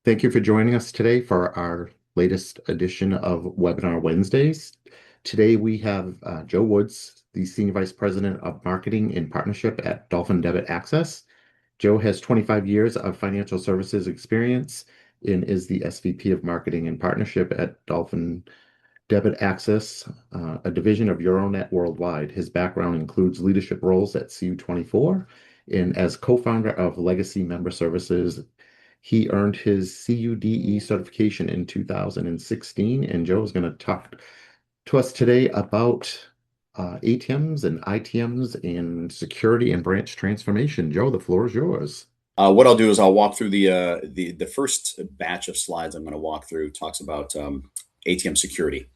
Thank you for joining us today for our latest edition of Webinar Wednesdays. Today we have Joe Woods, the Senior Vice President of Marketing and Partnership at Dolphin Debit Access. Joe has 25 years of financial services experience and is the SVP of Marketing and Partnership at Dolphin Debit Access, a division of Euronet Worldwide. His background includes leadership roles at CU24 and as co-founder of Legacy Member Services. He earned his CUDE certification in 2016, and Joe is going to talk to us today about ATMs and ITMs and security and branch transformation. Joe, the floor is yours. What I'll do is I'll walk through the first batch of slides. I'm going to walk through talks about ATM security,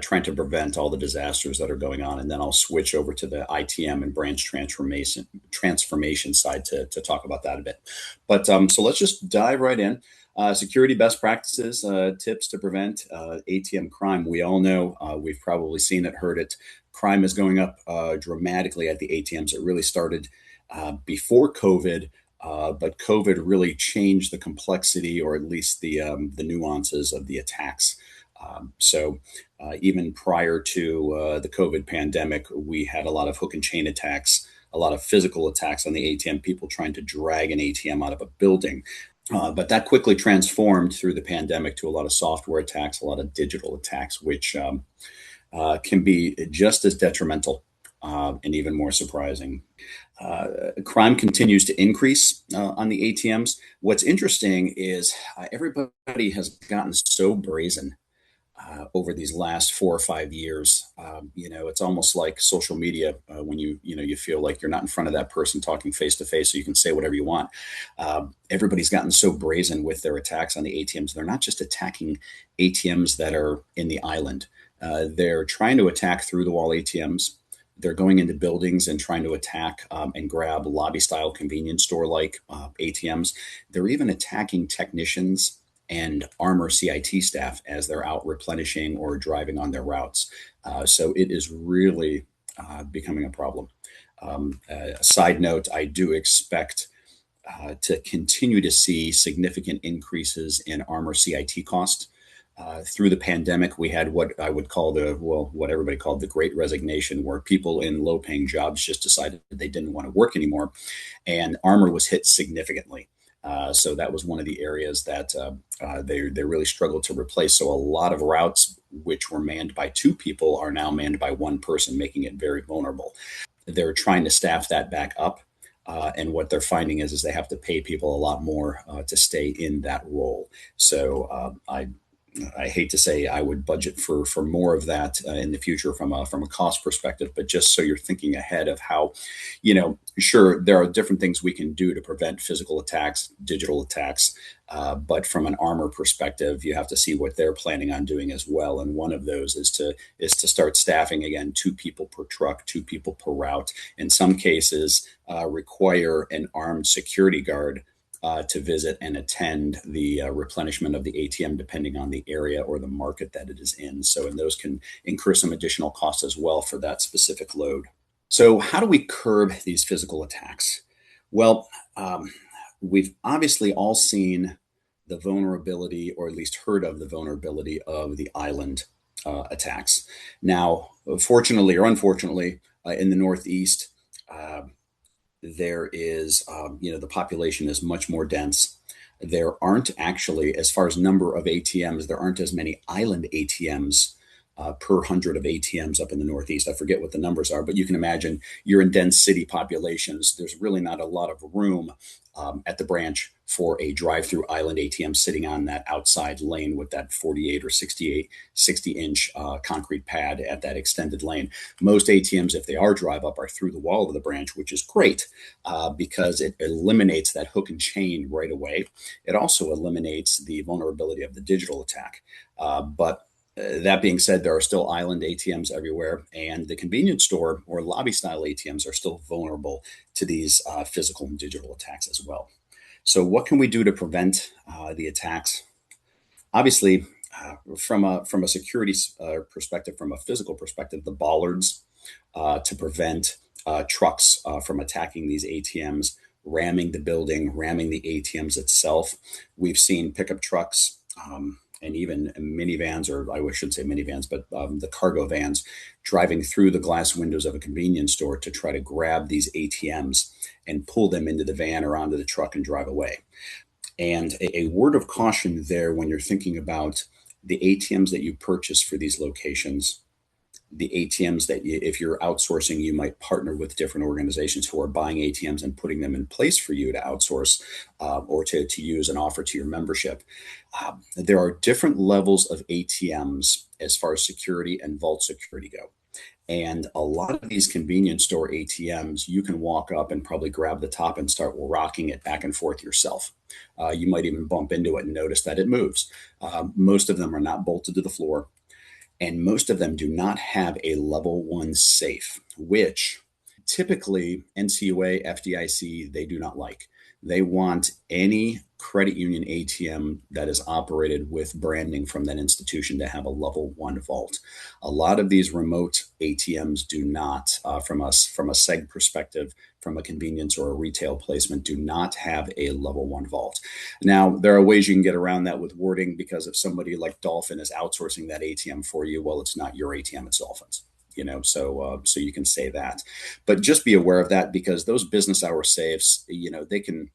trying to prevent all the disasters that are going on, and then I'll switch over to the ITM and branch transformation side to talk about that a bit. But so let's just dive right in. Security best practices, tips to prevent ATM crime. We all know, we've probably seen it, heard it. Crime is going up dramatically at the ATMs. It really started before COVID. But COVID really changed the complexity, or at least the nuances of the attacks. So even prior to the COVID pandemic, we had a lot of hook and chain attacks, a lot of physical attacks on the ATM, people trying to drag an ATM out of a building. But that quickly transformed through the pandemic to a lot of software attacks, a lot of digital attacks, which can be just as detrimental and even more surprising. Crime continues to increase on the ATMs. What's interesting is everybody has gotten so brazen over these last 4 or 5 years. It's almost like social media when you feel like you're not in front of that person talking face to face, so you can say whatever you want. Everybody's gotten so brazen with their attacks on the ATMs. They're not just attacking ATMs that are in the island. They're trying to attack through the wall ATMs. They're going into buildings and trying to attack and grab lobby style convenience store like ATMs. They're even attacking technicians and armor CIT staff as they're out replenishing or driving on their routes. So it is really becoming a problem. A side note, I do expect to continue to see significant increases in armor CIT cost. Through the pandemic, we had what I would call what everybody called the Great Resignation, where people in low-paying jobs just decided they didn't want to work anymore, and armor was hit significantly. So that was one of the areas that they really struggled to replace. So a lot of routes which were manned by two people are now manned by one person, making it very vulnerable. They're trying to staff that back up. And what they're finding is they have to pay people a lot more to stay in that role. So I hate to say I would budget for more of that in the future from a cost perspective, but just so you're thinking ahead of how, sure, there are different things we can do to prevent physical attacks, digital attacks, but from an armor perspective, you have to see what they're planning on doing as well. And one of those is to start staffing again, 2 people per truck, 2 people per route. In some cases, require an armed security guard to visit and attend the replenishment of the ATM, depending on the area or the market that it is in. So, and those can incur some additional costs as well for that specific load. So how do we curb these physical attacks? Well, we've obviously all seen the vulnerability, or at least heard of the vulnerability of the island attacks. Now, fortunately or unfortunately, in the Northeast, there is, the population is much more dense. There aren't actually, as far as number of ATMs, there aren't as many island ATMs per 100 of ATMs up in the Northeast. I forget what the numbers are, but you can imagine you're in dense city populations. There's really not a lot of room at the branch for a drive-through island ATM sitting on that outside lane with that 48 or 60-inch concrete pad at that extended lane. Most ATMs, if they are drive-up, are through the wall of the branch, which is great because it eliminates that hook and chain right away. It also eliminates the vulnerability of the digital attack. But that being said, there are still island ATMs everywhere, and the convenience store or lobby style ATMs are still vulnerable to these physical and digital attacks as well. So what can we do to prevent the attacks? Obviously, from a security perspective, from a physical perspective, the bollards to prevent trucks from attacking these ATMs ramming the building, ramming the ATMs itself. We've seen pickup trucks, and even minivans, or I shouldn't say minivans, but the cargo vans driving through the glass windows of a convenience store to try to grab these ATMs and pull them into the van or onto the truck and drive away. And a word of caution there when you're thinking about the ATMs that you purchase for these locations, the ATMs that if you're outsourcing, you might partner with different organizations who are buying ATMs and putting them in place for you to outsource or to use and offer to your membership. There are different levels of ATMs as far as security and vault security go. And a lot of these convenience store ATMs, you can walk up and probably grab the top and start rocking it back and forth yourself. You might even bump into it and notice that it moves. Most of them are not bolted to the floor, and most of them do not have a level one safe, which typically NCUA, FDIC, they do not like. They want any credit union ATM that is operated with branding from that institution to have a level one vault. A lot of these remote ATMs do not, from a seg perspective, from a convenience or a retail placement, do not have a level one vault. Now, there are ways you can get around that with wording, because if somebody like Dolphin is outsourcing that ATM for you, well, it's not your ATM, it's Dolphin's. So you can say that, but just be aware of that, because those business hour safes, they can.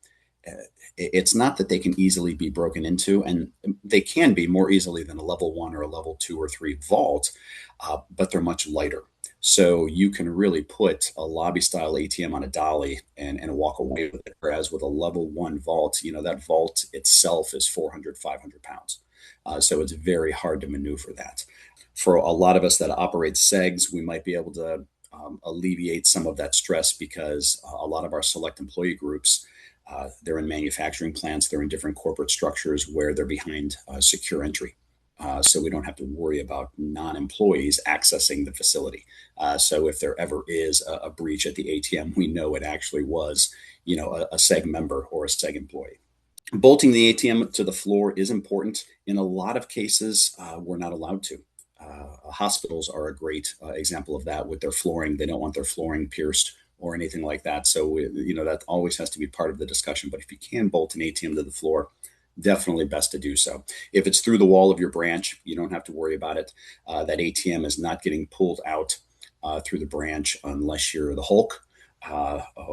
It's not that they can easily be broken into, and they can be more easily than a level one or a level two or three vault, but they're much lighter. So you can really put a lobby style ATM on a dolly and walk away with it. Whereas with a level one vault, that vault itself is 400, 500 pounds. So it's very hard to maneuver that. For a lot of us that operate segs, we might be able to alleviate some of that stress, because a lot of our select employee groups, they're in manufacturing plants, they're in different corporate structures where they're behind secure entry. So we don't have to worry about non-employees accessing the facility. So if there ever is a breach at the ATM, we know it actually was, a SEG member or a SEG employee. Bolting the ATM to the floor is important. In a lot of cases, we're not allowed to. Hospitals are a great example of that with their flooring. They don't want their flooring pierced or anything like that. So, that always has to be part of the discussion. But if you can bolt an ATM to the floor, definitely best to do so. If it's through the wall of your branch, you don't have to worry about it. That ATM is not getting pulled out through the branch unless you're the Hulk.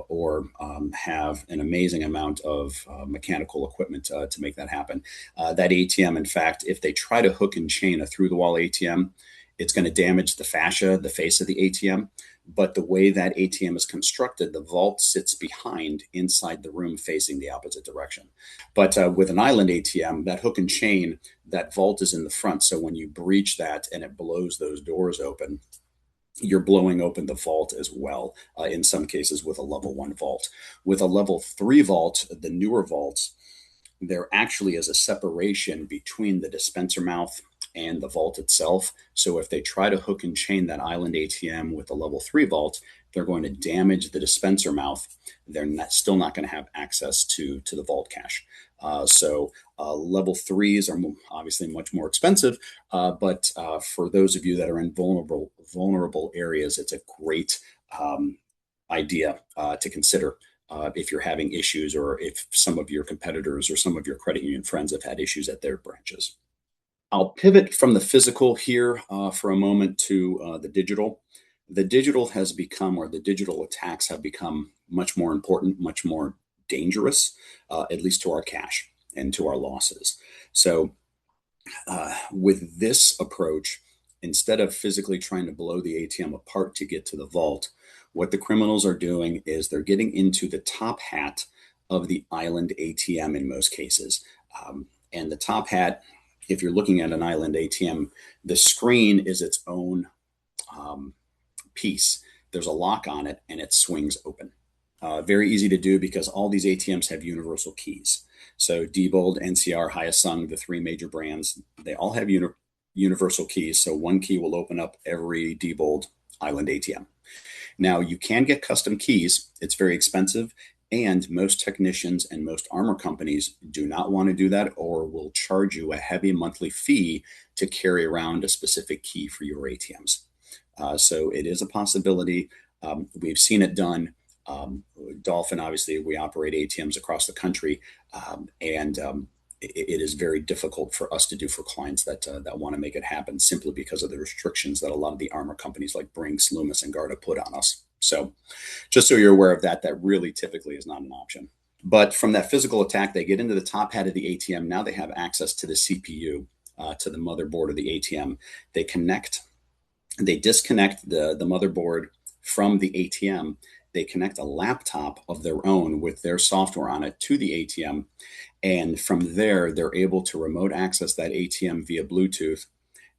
Or have an amazing amount of mechanical equipment to make that happen. That ATM, in fact, if they try to hook and chain a through the wall ATM, it's going to damage the fascia, the face of the ATM. But the way that ATM is constructed, the vault sits behind inside the room facing the opposite direction. But with an island ATM, that hook and chain, that vault is in the front. So when you breach that and it blows those doors open, you're blowing open the vault as well, in some cases with a level one vault. With a level three vault, the newer vaults, there actually is a separation between the dispenser mouth and the vault itself. So if they try to hook and chain that island ATM with a level three vault, they're going to damage the dispenser mouth. They're still not going to have access to the vault cache. So level threes are obviously much more expensive, but for those of you that are in vulnerable areas, it's a great idea to consider if you're having issues, or if some of your competitors or some of your credit union friends have had issues at their branches. I'll pivot from the physical here for a moment to the digital. The digital has become, or the digital attacks have become, much more important, much more dangerous, at least to our cash and to our losses. So with this approach, instead of physically trying to blow the ATM apart to get to the vault, what the criminals are doing is they're getting into the top hat of the island ATM in most cases. And the top hat, if you're looking at an island ATM, the screen is its own piece. There's a lock on it and it swings open. Very easy to do because all these ATMs have universal keys. So Diebold, NCR, Hyosung, the three major brands, they all have universal keys. So one key will open up every Diebold island ATM. Now you can get custom keys. It's very expensive. And most technicians and most armor companies do not want to do that, or will charge you a heavy monthly fee to carry around a specific key for your ATMs. So it is a possibility. We've seen it done. Dolphin, obviously, we operate ATMs across the country, and it is very difficult for us to do for clients that want to make it happen simply because of the restrictions that a lot of the armor companies like Brinks, Loomis, and Garda put on us. So just so you're aware of that, that really typically is not an option. But from that physical attack, they get into the top hat of the ATM. Now they have access to the CPU, to the motherboard of the ATM. They disconnect the motherboard from the ATM. They connect a laptop of their own with their software on it to the ATM. And from there, they're able to remote access that ATM via Bluetooth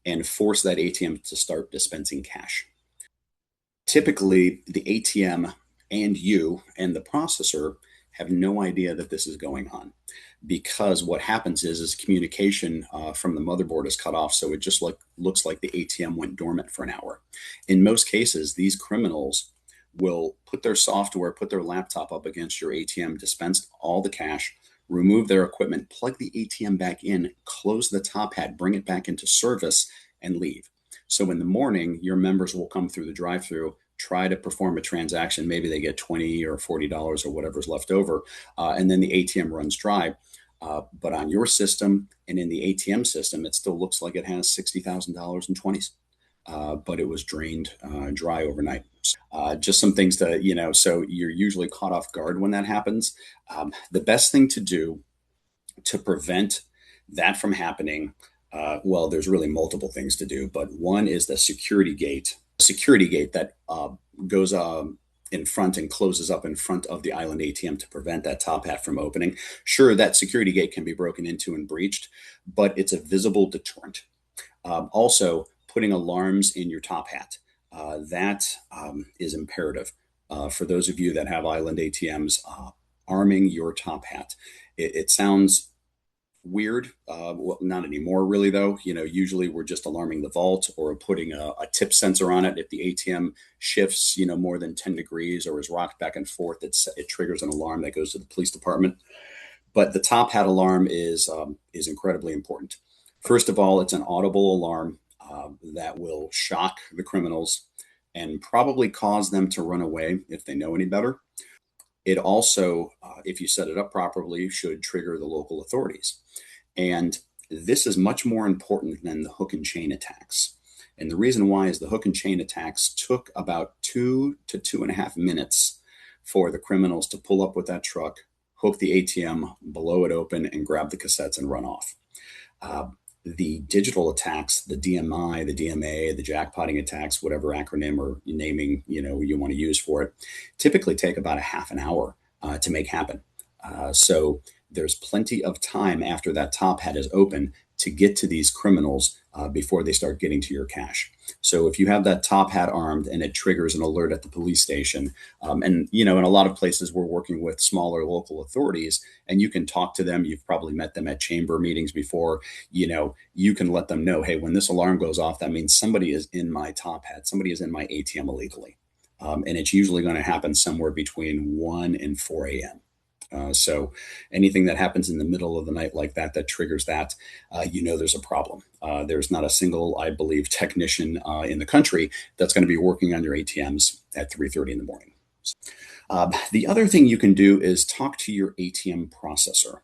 and force that ATM to start dispensing cash. Typically, the ATM and you and the processor have no idea that this is going on, because what happens is communication from the motherboard is cut off, so it just looks like the ATM went dormant for an hour. In most cases, these criminals will put their software, put their laptop up against your ATM, dispense all the cash, remove their equipment, plug the ATM back in, close the top hat, bring it back into service, and leave. So in the morning, your members will come through the drive-through, try to perform a transaction. Maybe they get $20 or $40 or whatever's left over, and then the ATM runs dry. But on your system and in the ATM system, it still looks like it has $60,000 in 20s, but it was drained dry overnight. Just some things to, so you're usually caught off guard when that happens. The best thing to do to prevent that from happening, well, there's really multiple things to do, but one is the security gate that goes in front and closes up in front of the island ATM to prevent that top hat from opening. Sure, that security gate can be broken into and breached, but it's a visible deterrent. Also, putting alarms in your top hat, that is imperative. For those of you that have island ATMs, arming your top hat. It sounds weird. Well, not anymore, really, though. Usually we're just alarming the vault or putting a tip sensor on it. If the ATM shifts, more than 10 degrees or is rocked back and forth, it triggers an alarm that goes to the police department. But the top hat alarm is incredibly important. First of all, it's an audible alarm that will shock the criminals and probably cause them to run away if they know any better. It also, if you set it up properly, should trigger the local authorities. And this is much more important than the hook and chain attacks. And the reason why is the hook and chain attacks took about 2 to 2.5 minutes for the criminals to pull up with that truck, hook the ATM, blow it open, and grab the cassettes and run off. The digital attacks, the DMI, the DMA, the jackpotting attacks, whatever acronym or naming you want to use for it, typically take about a half an hour to make happen. So there's plenty of time after that top hat is open to get to these criminals before they start getting to your cash. So if you have that top hat armed and it triggers an alert at the police station, and in a lot of places we're working with smaller local authorities, and you can talk to them. You've probably met them at chamber meetings before. You can let them know, hey, when this alarm goes off, that means somebody is in my top hat, somebody is in my ATM illegally, and it's usually going to happen somewhere between 1 and 4 a.m. So anything that happens in the middle of the night like that triggers that, there's a problem. There's not a single, I believe, technician in the country that's going to be working on your ATMs at 3:30 in the morning. The other thing you can do is talk to your ATM processor.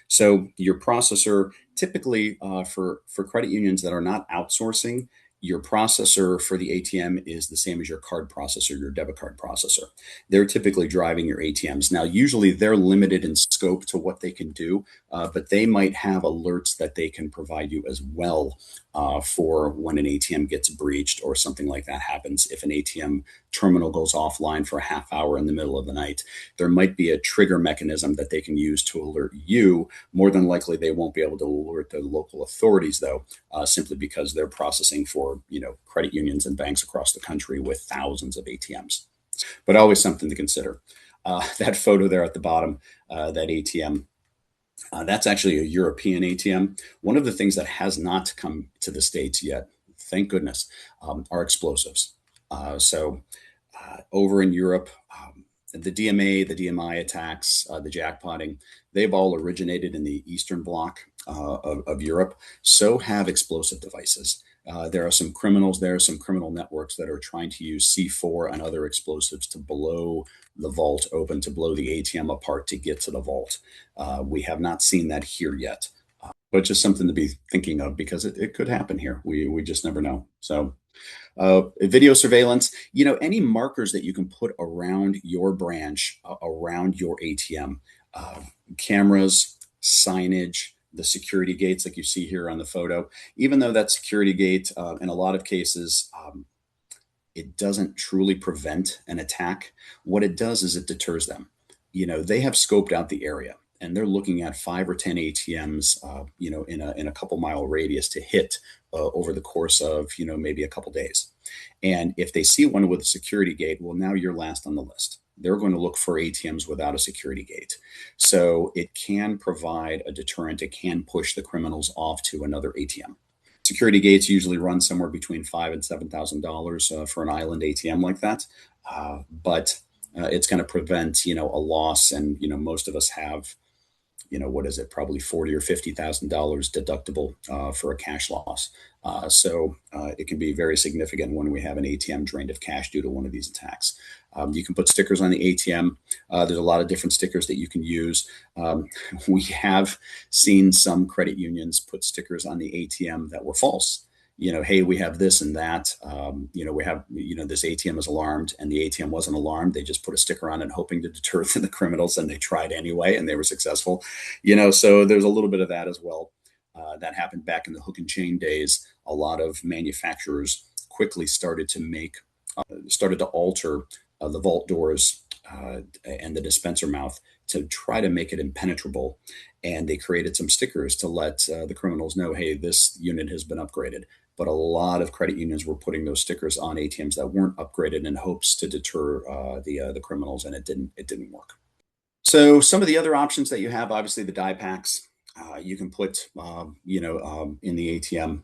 So your processor, typically for credit unions that are not outsourcing, your processor for the ATM is the same as your card processor, your debit card processor. They're typically driving your ATMs. Now, usually they're limited in scope to what they can do, but they might have alerts that they can provide you as well for when an ATM gets breached or something like that happens. If an ATM terminal goes offline for a half hour in the middle of the night, there might be a trigger mechanism that they can use to alert you. More than likely, they won't be able to alert the local authorities, though, simply because they're processing for credit unions and banks across the country with thousands of ATMs. But always something to consider. That photo there at the bottom, that ATM, that's actually a European ATM. One of the things that has not come to the States yet, thank goodness, are explosives. So over in Europe, the DMA, the DMI attacks, the jackpotting, they've all originated in the Eastern Bloc of Europe. So have explosive devices. There are some criminals, there are some criminal networks that are trying to use C4 and other explosives to blow the vault open, to blow the ATM apart to get to the vault. We have not seen that here yet, but just something to be thinking of because it could happen here. We just never know. So video surveillance, any markers that you can put around your branch, around your ATM, uh, cameras, signage, the security gates, like you see here on the photo, even though that security gate, in a lot of cases, it doesn't truly prevent an attack. What it does is it deters them. They have scoped out the area and they're looking at 5 or 10 ATMs, in a couple mile radius to hit over the course of, maybe a couple days. And if they see one with a security gate, well, now you're last on the list. They're going to look for ATMs without a security gate. So it can provide a deterrent. It can push the criminals off to another ATM. Security gates usually run somewhere between $5,000 and $7,000 for an island ATM like that, but it's going to prevent a loss. And most of us have what is it, probably 40 or $50,000 deductible for a cash loss. So it can be very significant when we have an ATM drained of cash due to one of these attacks. You can put stickers on the ATM. There's a lot of different stickers that you can use. We have seen some credit unions put stickers on the ATM that were false. Hey, we have this and that. We have, this ATM is alarmed, and the ATM wasn't alarmed. They just put a sticker on it, hoping to deter the criminals, and they tried anyway, and they were successful. So there's a little bit of that as well. That happened back in the hook and chain days. A lot of manufacturers quickly started to alter the vault doors and the dispenser mouth to try to make it impenetrable. And they created some stickers to let the criminals know, hey, this unit has been upgraded. But a lot of credit unions were putting those stickers on ATMs that weren't upgraded in hopes to deter the criminals, and it didn't work. So some of the other options that you have, obviously, the die packs. You can put in the ATM.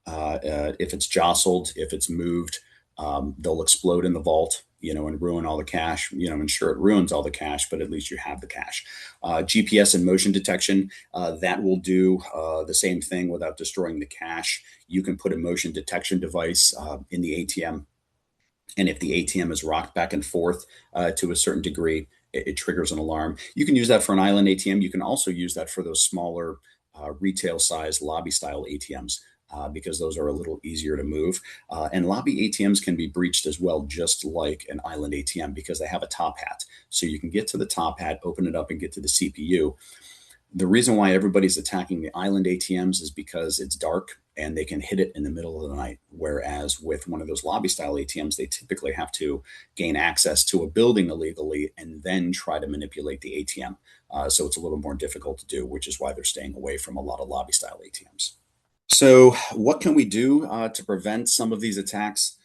If it's jostled, if it's moved, they'll explode in the vault, and ruin all the cash. And sure, it ruins all the cash, but at least you have the cash. GPS and motion detection, that will do the same thing without destroying the cash. You can put a motion detection device in the ATM. And if the ATM is rocked back and forth to a certain degree, it triggers an alarm. You can use that for an island ATM. You can also use that for those smaller retail size lobby style ATMs. Because those are a little easier to move. And lobby ATMs can be breached as well, just like an island ATM, because they have a top hat. So you can get to the top hat, open it up, and get to the CPU. The reason why everybody's attacking the island ATMs is because it's dark and they can hit it in the middle of the night. Whereas with one of those lobby style ATMs, they typically have to gain access to a building illegally and then try to manipulate the ATM. So it's a little more difficult to do, which is why they're staying away from a lot of lobby style ATMs. So, what can we do to prevent some of these attacks?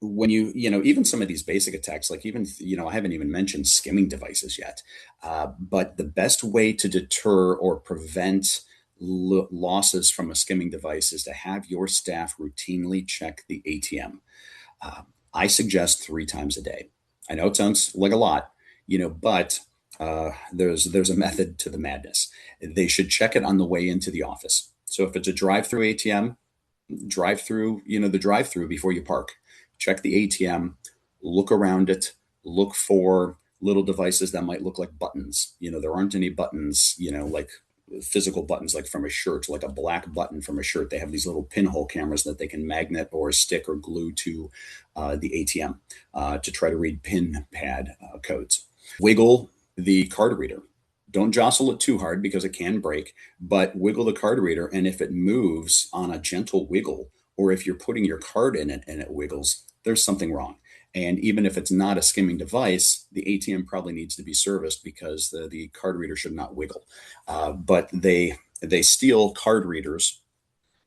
When even some of these basic attacks, like even, I haven't even mentioned skimming devices yet. But the best way to deter or prevent losses from a skimming device is to have your staff routinely check the ATM. Uh, I suggest 3 times a day. I know it sounds like a lot, but there's a method to the madness. They should check it on the way into the office. So if it's a drive-through ATM, drive through, the drive-through before you park. Check the ATM, look around it, look for little devices that might look like buttons. There aren't any buttons, like physical buttons, like from a shirt, like a black button from a shirt. They have these little pinhole cameras that they can magnet or stick or glue to the ATM to try to read PIN pad codes. Wiggle the card reader. Don't jostle it too hard because it can break, but wiggle the card reader. And if it moves on a gentle wiggle, or if you're putting your card in it and it wiggles, there's something wrong. And even if it's not a skimming device, the ATM probably needs to be serviced because the card reader should not wiggle. But they steal card readers,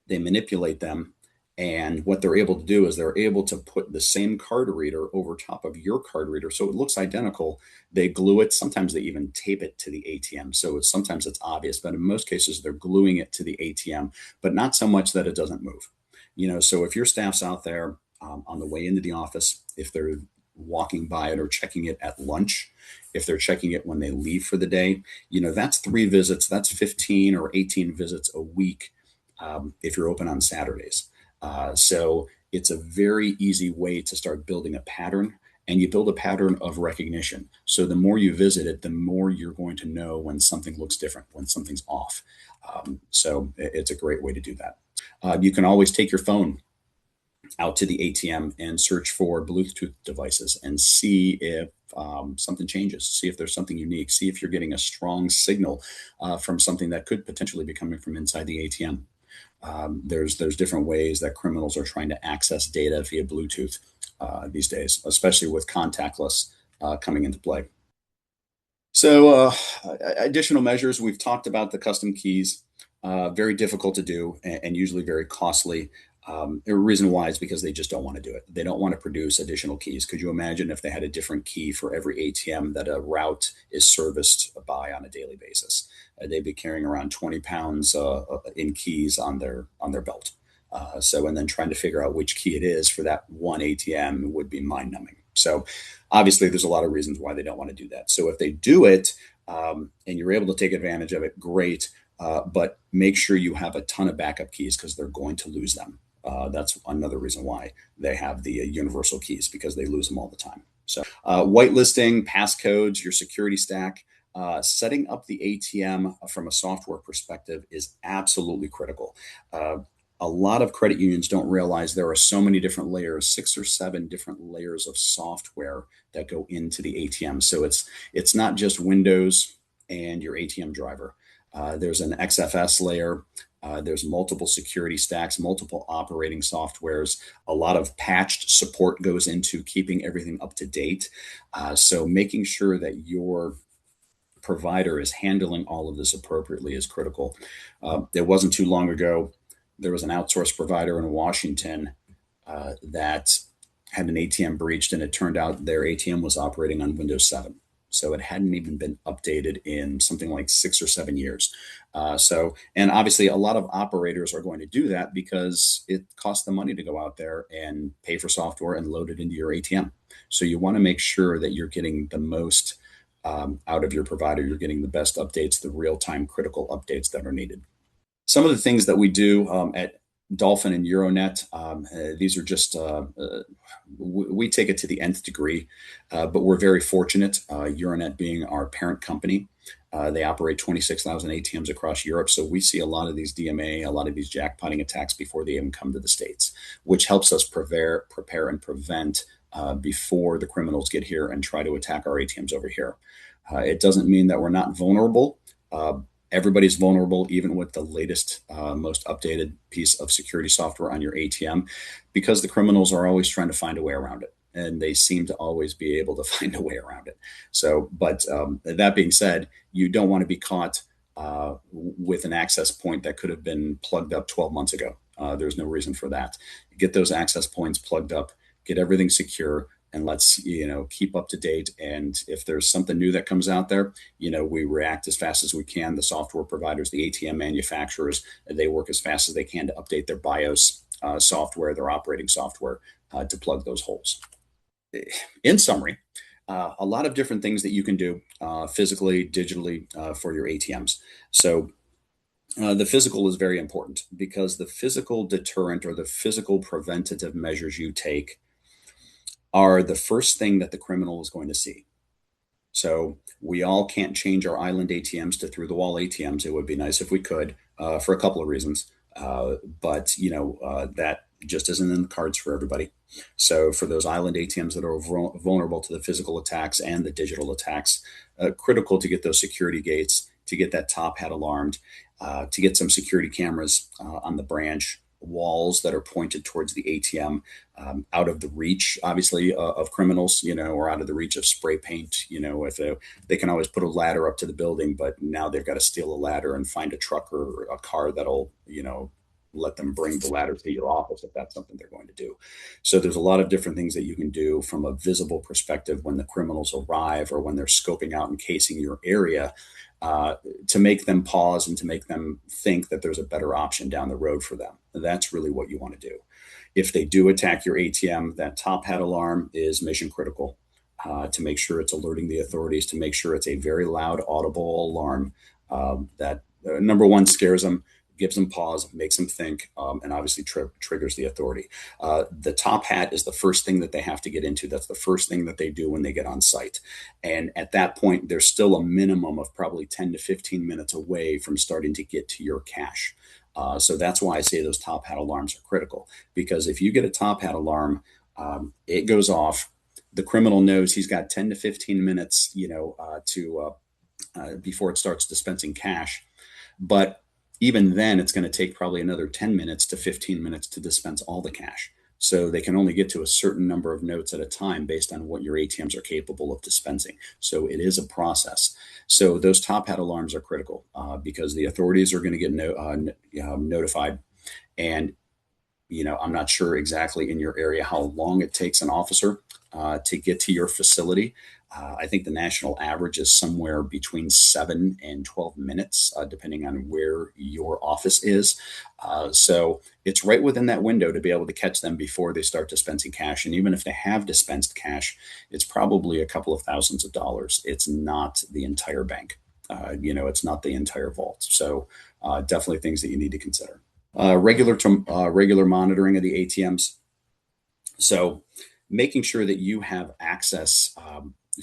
they manipulate them, and what they're able to do is they're able to put the same card reader over top of your card reader. So it looks identical. They glue it. Sometimes they even tape it to the ATM. So sometimes it's obvious, but in most cases, they're gluing it to the ATM, but not so much that it doesn't move. So if your staff's out there on the way into the office, if they're walking by it or checking it at lunch, if they're checking it when they leave for the day, that's 3 visits. That's 15 or 18 visits a week if you're open on Saturdays. So it's a very easy way to start building a pattern, and you build a pattern of recognition. So the more you visit it, the more you're going to know when something looks different, when something's off. So it's a great way to do that. You can always take your phone out to the ATM and search for Bluetooth devices and see if something changes, see if there's something unique, see if you're getting a strong signal from something that could potentially be coming from inside the ATM. There's different ways that criminals are trying to access data via Bluetooth these days, especially with contactless coming into play. So, additional measures, we've talked about the custom keys, very difficult to do and usually very costly. The reason why is because they just don't want to do it. They don't want to produce additional keys. Could you imagine if they had a different key for every ATM that a route is serviced by on a daily basis? They'd be carrying around 20 pounds in keys on their belt. And then trying to figure out which key it is for that one ATM would be mind numbing. So obviously, there's a lot of reasons why they don't want to do that. So if they do it and you're able to take advantage of it, great. But make sure you have a ton of backup keys because they're going to lose them. That's another reason why they have the universal keys because they lose them all the time. So whitelisting, passcodes, your security stack, setting up the ATM from a software perspective is absolutely critical. A lot of credit unions don't realize there are so many different layers, 6 or 7 different layers of software that go into the ATM. So it's not just Windows and your ATM driver. There's an XFS layer. There's multiple security stacks, multiple operating softwares. A lot of patched support goes into keeping everything up to date. So making sure that your provider is handling all of this appropriately is critical. It wasn't too long ago, there was an outsourced provider in Washington that had an ATM breached, and it turned out their ATM was operating on Windows 7. So it hadn't even been updated in something like 6 or 7 years. And obviously, a lot of operators are going to do that because it costs them money to go out there and pay for software and load it into your ATM. So you want to make sure that you're getting the most out of your provider. You're getting the best updates, the real time critical updates that are needed. Some of the things that we do at Dolphin and Euronet, these are just, we take it to the nth degree, but we're very fortunate, Euronet being our parent company. They operate 26,000 ATMs across Europe. So we see a lot of these DMA, a lot of these jackpotting attacks before they even come to the States, which helps us prepare and prevent before the criminals get here and try to attack our ATMs over here. It doesn't mean that we're not vulnerable. Everybody's vulnerable, even with the latest, most updated piece of security software on your ATM, because the criminals are always trying to find a way around it. And they seem to always be able to find a way around it. But that being said, you don't want to be caught with an access point that could have been plugged up 12 months ago. There's no reason for that. Get those access points plugged up, get everything secure, and let's keep up to date. And if there's something new that comes out there, we react as fast as we can. The software providers, the ATM manufacturers, they work as fast as they can to update their BIOS software, their operating software, to plug those holes. In summary, a lot of different things that you can do physically, digitally for your ATMs. So the physical is very important because the physical deterrent or the physical preventative measures you take are the first thing that the criminal is going to see. So we all can't change our island ATMs to through the wall ATMs. It would be nice if we could for a couple of reasons. But that just isn't in the cards for everybody. So for those island ATMs that are vulnerable to the physical attacks and the digital attacks, critical to get those security gates, to get that top hat alarmed, to get some security cameras on the branch walls that are pointed towards the ATM, out of the reach, obviously, of criminals, or out of the reach of spray paint. If they can always put a ladder up to the building, but now they've got to steal a ladder and find a truck or a car that'll, let them bring the ladder to your office if that's something they're going to do. So there's a lot of different things that you can do from a visible perspective when the criminals arrive or when they're scoping out and casing your area, to make them pause and to make them think that there's a better option down the road for them. That's really what you want to do. If they do attack your ATM, that top hat alarm is mission critical, to make sure it's alerting the authorities, to make sure it's a very loud, audible alarm that number one, scares them, gives them pause, makes them think, and obviously triggers the authority. The top hat is the first thing that they have to get into. That's the first thing that they do when they get on site. And at that point, there's still a minimum of probably 10 to 15 minutes away from starting to get to your cash. So that's why I say those top hat alarms are critical, because if you get a top hat alarm, it goes off. The criminal knows he's got 10 to 15 minutes, to before it starts dispensing cash. But even then, it's going to take probably another 10 minutes to 15 minutes to dispense all the cash. So they can only get to a certain number of notes at a time based on what your ATMs are capable of dispensing. So it is a process. So those top hat alarms are critical because the authorities are going to get notified. And I'm not sure exactly in your area how long it takes an officer to get to your facility. I think the national average is somewhere between 7 and 12 minutes, depending on where your office is. So it's right within that window to be able to catch them before they start dispensing cash. And even if they have dispensed cash, it's probably a couple of thousands of dollars. It's not the entire bank. It's not the entire vault. So definitely things that you need to consider. Regular monitoring of the ATMs. So making sure that you have access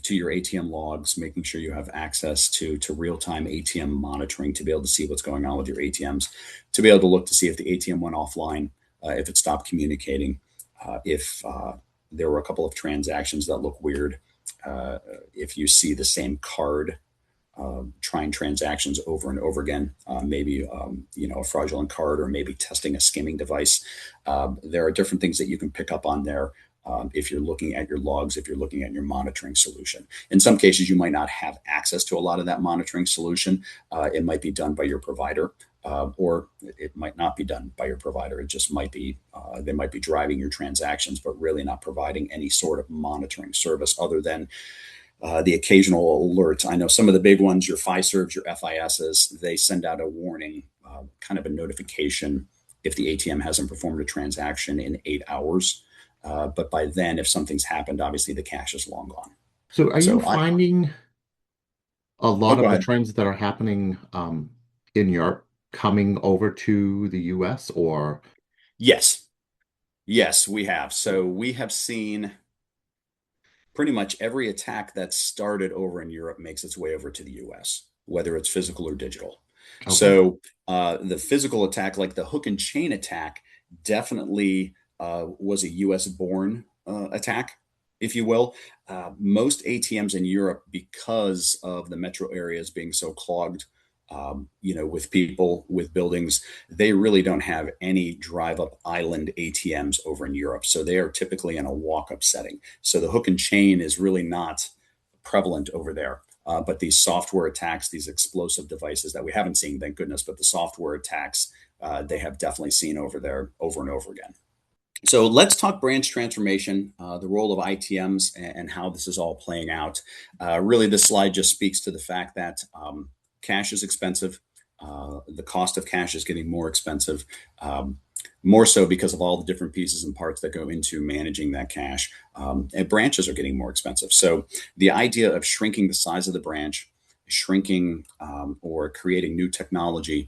to your ATM logs, making sure you have access to real-time ATM monitoring to be able to see what's going on with your ATMs, to be able to look to see if the ATM went offline, if it stopped communicating, if there were a couple of transactions that look weird, if you see the same card trying transactions over and over again, maybe a fraudulent card or maybe testing a skimming device. There are different things that you can pick up on there if you're looking at your logs, if you're looking at your monitoring solution. In some cases, you might not have access to a lot of that monitoring solution. It might be done by your provider. Or it might not be done by your provider. It just might be, they might be driving your transactions, but really not providing any sort of monitoring service other than the occasional alert. I know some of the big ones, your Fiservs, your FISs, they send out a warning, kind of a notification if the ATM hasn't performed a transaction in 8 hours. But by then, if something's happened, obviously the cash is long gone. So are you So finding a lot go of the ahead. trends that are happening in Europe coming over to the US or Yes. Yes, we have. So we have seen pretty much every attack that started over in Europe makes its way over to the US, whether it's physical or digital. okay. So the physical attack, like the hook and chain attack, definitely was a US born attack, if you will. Most ATMs in Europe, because of the metro areas being so clogged, with people, with buildings, they really don't have any drive up island ATMs over in Europe. So they are typically in a walk up setting. So the hook and chain is really not prevalent over there. But these software attacks, these explosive devices that we haven't seen, thank goodness, but the software attacks, they have definitely seen over there over and over again. So let's talk branch transformation, the role of ITMs, and how this is all playing out. Really, this slide just speaks to the fact that cash is expensive. The cost of cash is getting more expensive, more so because of all the different pieces and parts that go into managing that cash. And branches are getting more expensive. So the idea of shrinking the size of the branch, shrinking or creating new technology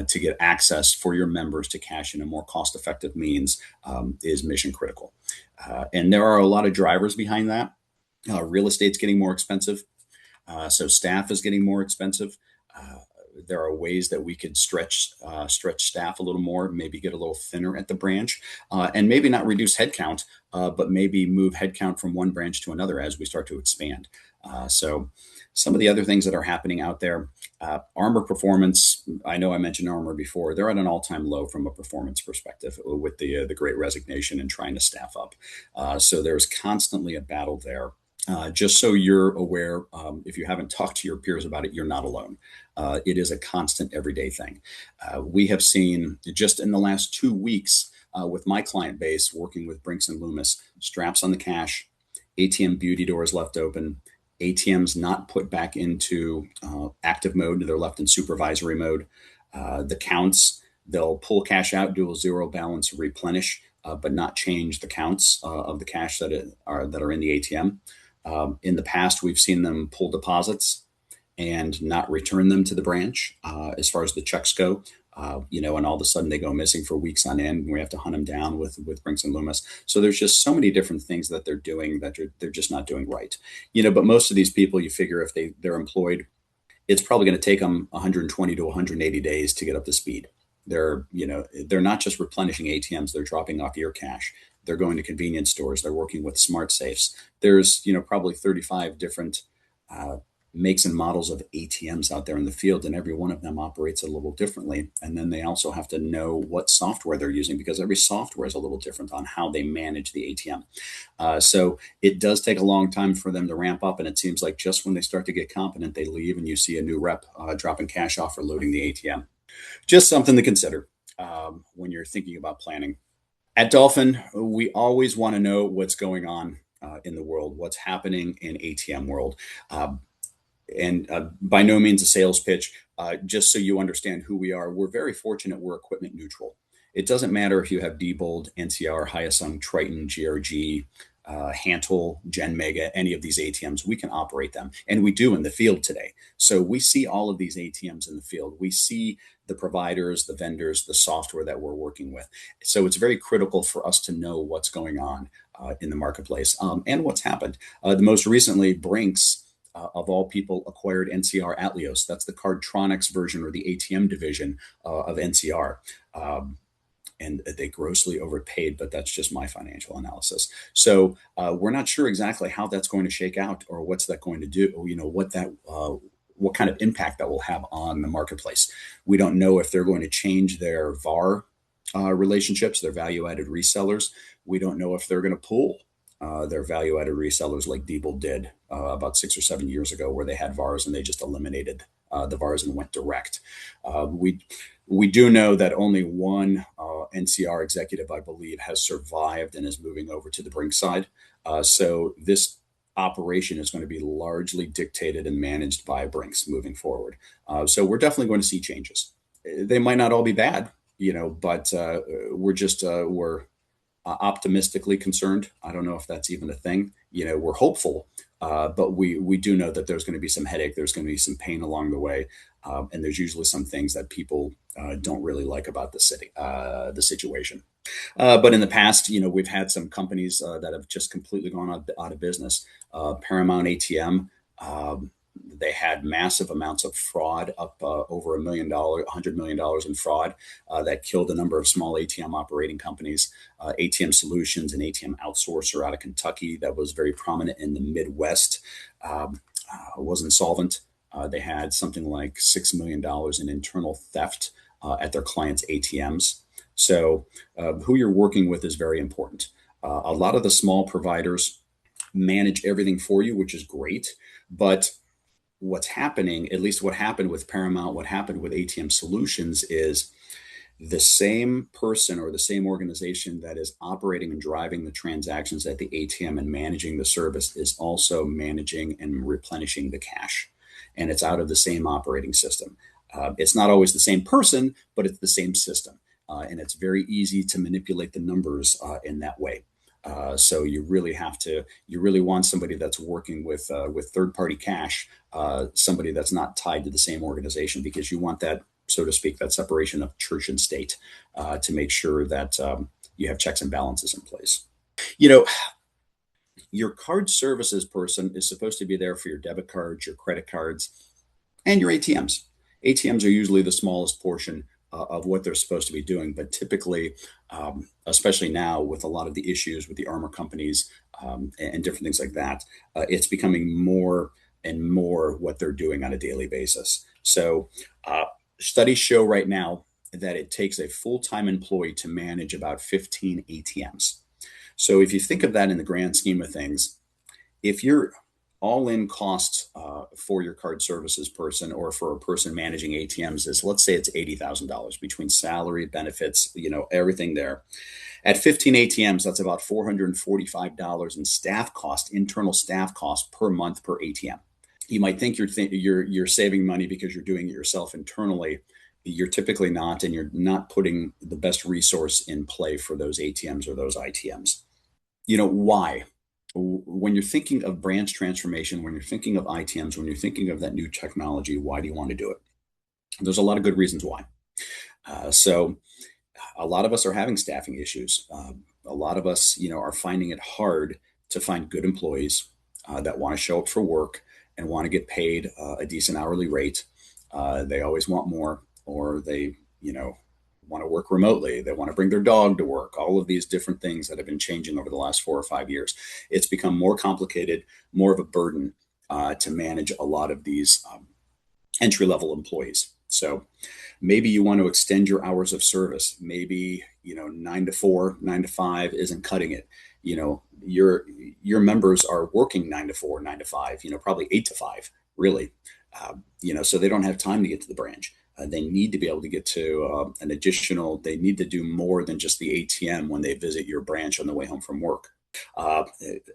to get access for your members to cash in a more cost-effective means is mission critical. And there are a lot of drivers behind that. Real estate's getting more expensive. So staff is getting more expensive. There are ways that we could stretch staff a little more, maybe get a little thinner at the branch, and maybe not reduce headcount, but maybe move headcount from one branch to another as we start to expand. So some of the other things that are happening out there, Armor Performance, I know I mentioned Armor before, they're at an all-time low from a performance perspective with the great resignation and trying to staff up. So there's constantly a battle there. Just so you're aware, if you haven't talked to your peers about it, you're not alone. It is a constant everyday thing. We have seen just in the last 2 weeks with my client base working with Brinks and Loomis, straps on the cash, ATM beauty doors left open, ATMs not put back into active mode, they're left in supervisory mode. The counts, they'll pull cash out, do a zero balance replenish, but not change the counts of the cash that are in the ATM. In the past, we've seen them pull deposits and not return them to the branch as far as the checks go. and all of a sudden they go missing for weeks on end, and we have to hunt them down with Brinks and Loomis. So there's just so many different things that they're doing that they're just not doing right. But most of these people, you figure if they're employed, it's probably going to take them 120 to 180 days to get up to speed. They're not just replenishing ATMs, they're dropping off your cash. They're going to convenience stores. They're working with smart safes. There's, probably 35 different uh, makes and models of ATMs out there in the field, and every one of them operates a little differently. And then they also have to know what software they're using, because every software is a little different on how they manage the ATM. So it does take a long time for them to ramp up. And it seems like just when they start to get competent, they leave and you see a new rep dropping cash off or loading the ATM. Just something to consider when you're thinking about planning. At Dolphin, we always want to know what's going on in the world, what's happening in ATM world. And by no means a sales pitch, just so you understand who we are. We're very fortunate. We're equipment neutral. It doesn't matter if you have Diebold, NCR, Hyosung, Triton, GRG, Hantel, Gen Mega, any of these ATMs, we can operate them. And we do in the field today. So we see all of these ATMs in the field. We see the providers, the vendors, the software that we're working with. So it's very critical for us to know what's going on in the marketplace and what's happened. The most recently, Brinks, of all people, acquired NCR Atleos. That's the Cardtronics version, or the ATM division of NCR. And they grossly overpaid, but that's just my financial analysis. So we're not sure exactly how that's going to shake out, or what's that going to do, what kind of impact that will have on the marketplace. We don't know if they're going to change their VAR relationships, their value-added resellers. We don't know if they're going to pull their value-added resellers like Diebold did about 6 or 7 years ago, where they had VARs and they just eliminated the VARs and went direct. We do know that only one NCR executive, I believe, has survived and is moving over to the Brink side. So this operation is going to be largely dictated and managed by Brinks moving forward. So we're definitely going to see changes. They might not all be bad, but we're optimistically concerned. I don't know if that's even a thing. We're hopeful, but we do know that there's going to be some headache. There's going to be some pain along the way, and there's usually some things that people don't really like about the situation. But in the past, we've had some companies that have just completely gone out of business. Paramount ATM. They had massive amounts of fraud, up over $100 million in fraud, that killed a number of small ATM operating companies. ATM Solutions, an ATM outsourcer out of Kentucky that was very prominent in the Midwest, was insolvent. They had something like $6 million in internal theft at their clients' ATMs. So who you're working with is very important. A lot of the small providers manage everything for you, which is great. But what's happening, at least what happened with Paramount, what happened with ATM Solutions, is the same person or the same organization that is operating and driving the transactions at the ATM and managing the service is also managing and replenishing the cash. And it's out of the same operating system. It's not always the same person, but it's the same system. And it's very easy to manipulate the numbers in that way. So you really want somebody that's working with third-party cash, somebody that's not tied to the same organization, because you want that, so to speak, that separation of church and state, to make sure that you have checks and balances in place. You know, your card services person is supposed to be there for your debit cards, your credit cards, and your ATMs. ATMs are usually the smallest portion of what they're supposed to be doing, but typically, especially now with a lot of the issues with the armor companies and different things like that, it's becoming more and more what they're doing on a daily basis. So studies show right now that it takes a full-time employee to manage about 15 ATMs. So if you think of that in the grand scheme of things, if your all-in cost for your card services person, or for a person managing ATMs, is, let's say it's $80,000 between salary, benefits, everything there. At 15 ATMs, that's about $445 in staff cost, internal staff cost per month per ATM. You might think you're saving money because you're doing it yourself internally. You're typically not, and you're not putting the best resource in play for those ATMs or those ITMs. Why? When you're thinking of branch transformation, when you're thinking of ITMs, when you're thinking of that new technology, why do you want to do it? There's a lot of good reasons why. So a lot of us are having staffing issues. A lot of us, are finding it hard to find good employees that want to show up for work and want to get paid a decent hourly rate. They always want more, or they, want to work remotely. They want to bring their dog to work. All of these different things that have been changing over the last 4 or 5 years. It's become more complicated, more of a burden to manage a lot of these entry level employees. So maybe you want to extend your hours of service. Maybe 9 to 4, 9 to 5 isn't cutting it. Your members are working 9 to 4, 9 to 5. Probably 8 to 5, really. So they don't have time to get to the branch. They need to be able to get to an additional. They need to do more than just the ATM when they visit your branch on the way home from work. Uh,